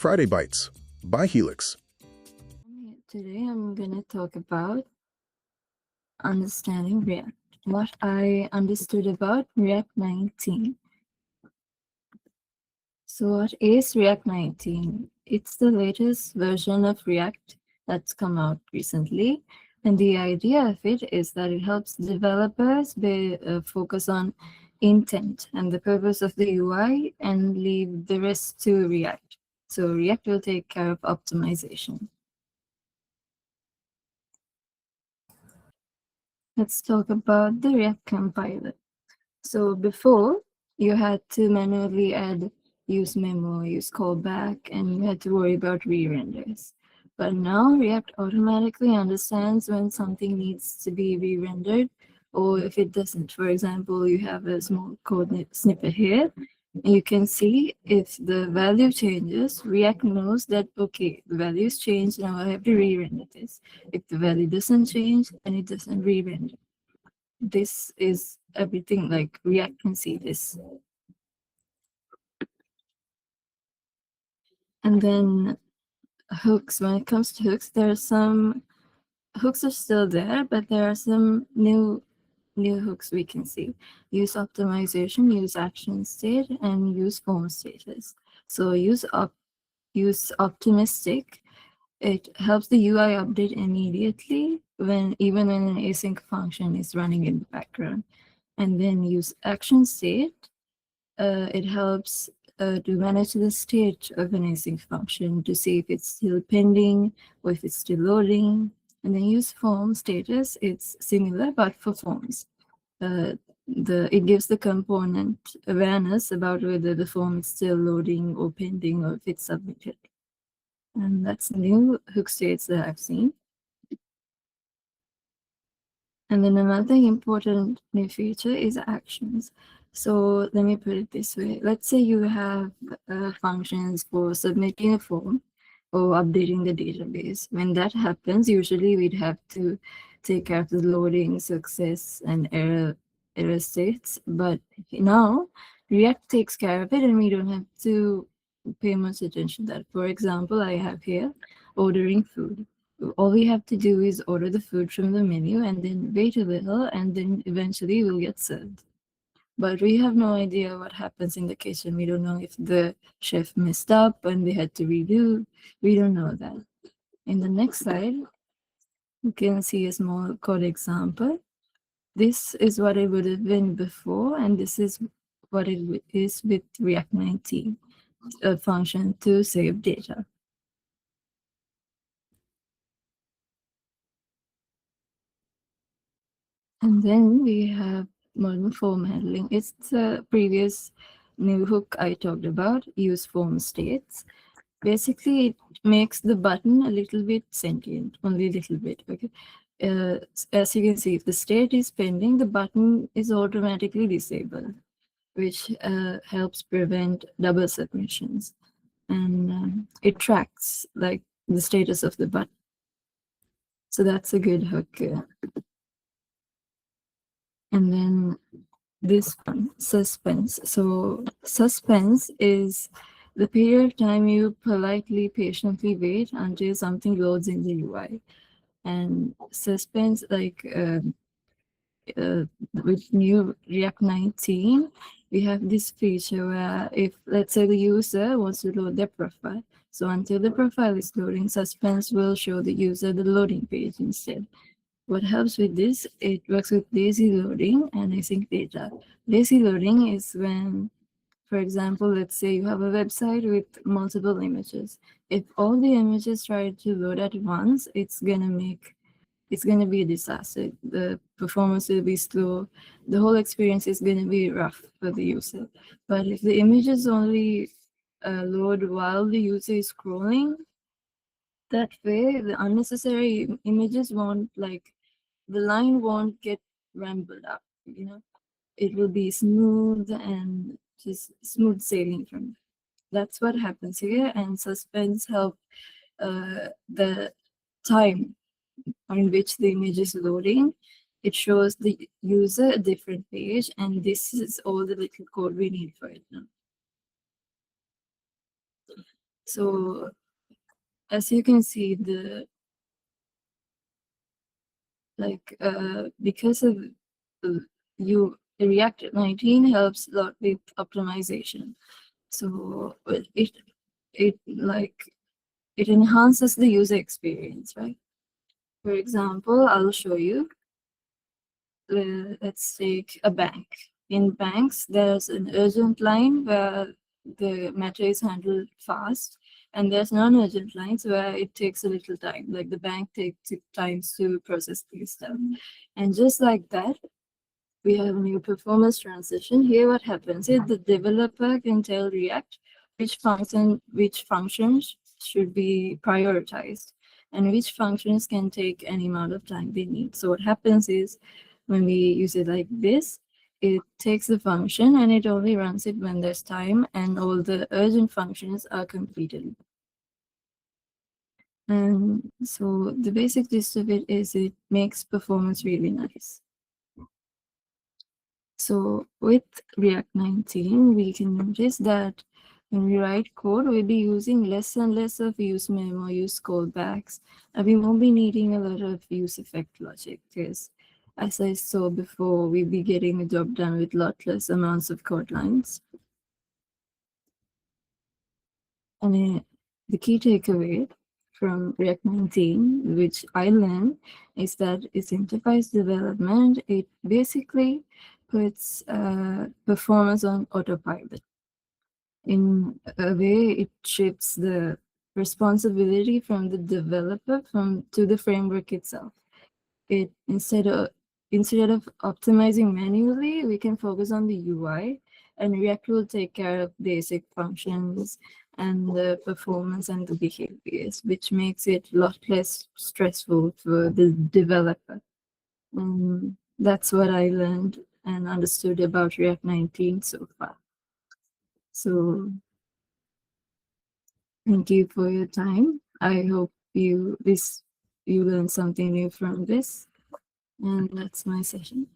Friday Bytes by Helixz. Today I'm going to talk about understanding React. What I understood about React 19. So what is React 19? It's the latest version of React that's come out recently. And the idea of it is that it helps developers focus on intent and the purpose of the UI and leave the rest to React. So React will take care of optimization. Let's talk about the React compiler. So before, you had to manually add use memo, use callback, and you had to worry about re-renders. But now React automatically understands when something needs to be re-rendered or if it doesn't. For example, you have a small code snippet here. And you can see if the value changes, React knows that, okay, the value's changed, now I have to re-render this. If the value doesn't change, then it doesn't re-render. This is everything, like React can see this. And then hooks, when it comes to hooks, there are some hooks are still there, but there are some new hooks we can see. Use optimization, use action state, and use form status. So use optimistic. It helps the UI update immediately even when an async function is running in the background. And then use action state. It helps to manage the state of an async function to see if it's still pending or if it's still loading. And then use form status. It's similar, but for forms. It gives the component awareness about whether the form is still loading or pending or if it's submitted. And that's new hook states that I've seen. And then another important new feature is actions. So let me put it this way. Let's say you have functions for submitting a form or updating the database. When that happens, usually we'd have to take care of the loading, success, and error states. But now React takes care of it and we don't have to pay much attention to that. For example, I have here ordering food. All we have to do is order the food from the menu and then wait a little, and then eventually we'll get served. But we have no idea what happens in the kitchen. We don't know if the chef messed up and they had to redo. We don't know that. In the next slide, you can see a small code example. This is what it would have been before, and this is what it is with React 19, a function to save data. And then we have modern form handling. It's the previous new hook I talked about, use form states. Basically, it makes the button a little bit sentient, only a little bit, okay? As you can see, if the state is pending, the button is automatically disabled, which helps prevent double submissions. And it tracks like the status of the button. So that's a good hook. And then this one, suspense. So suspense is the period of time you politely, patiently wait until something loads in the UI. And suspense, like with new React 19, we have this feature where if, let's say, the user wants to load their profile, so until the profile is loading, suspense will show the user the loading page instead. What helps with this, it works with lazy loading and async data. Lazy loading is when, for example, let's say you have a website with multiple images. If all the images try to load at once, it's gonna be a disaster. The performance will be slow. The whole experience is gonna be rough for the user. But if the images only load while the user is scrolling, that way the unnecessary images won't, like, the line won't get rambled up, it will be smooth and just smooth sailing from there. That's what happens here. And suspense help the time on which the image is loading. It shows the user a different page, and this is all the little code we need for it now. So as you can see, because of React 19 helps a lot with optimization. So it enhances the user experience, right? For example, I'll show you. Let's take a bank. In banks, there's an urgent line where the matter is handled fast, and there's non-urgent lines where it takes a little time, like the bank takes time to process these stuff. And just like that, we have a new performance transition. Here what happens is the developer can tell React which functions should be prioritized and which functions can take any amount of time they need. So what happens is when we use it like this, it takes the function and it only runs it when there's time and all the urgent functions are completed. And so the basic gist of it is it makes performance really nice. So with React 19, we can notice that when we write code, we'll be using less and less of use memo, use callbacks, and we won't be needing a lot of use effect logic because, as I saw before, we'll be getting a job done with lot less amounts of code lines. And the key takeaway from React 19, which I learned, is that it simplifies development. It basically puts performance on autopilot. In a way, it shifts the responsibility from the developer to the framework itself. It instead of optimizing manually, we can focus on the UI, and React will take care of basic functions and the performance and the behaviors, which makes it a lot less stressful for the developer. That's what I learned and understood about React 19 so far. So thank you for your time. I hope you learned something new from this. And that's my session.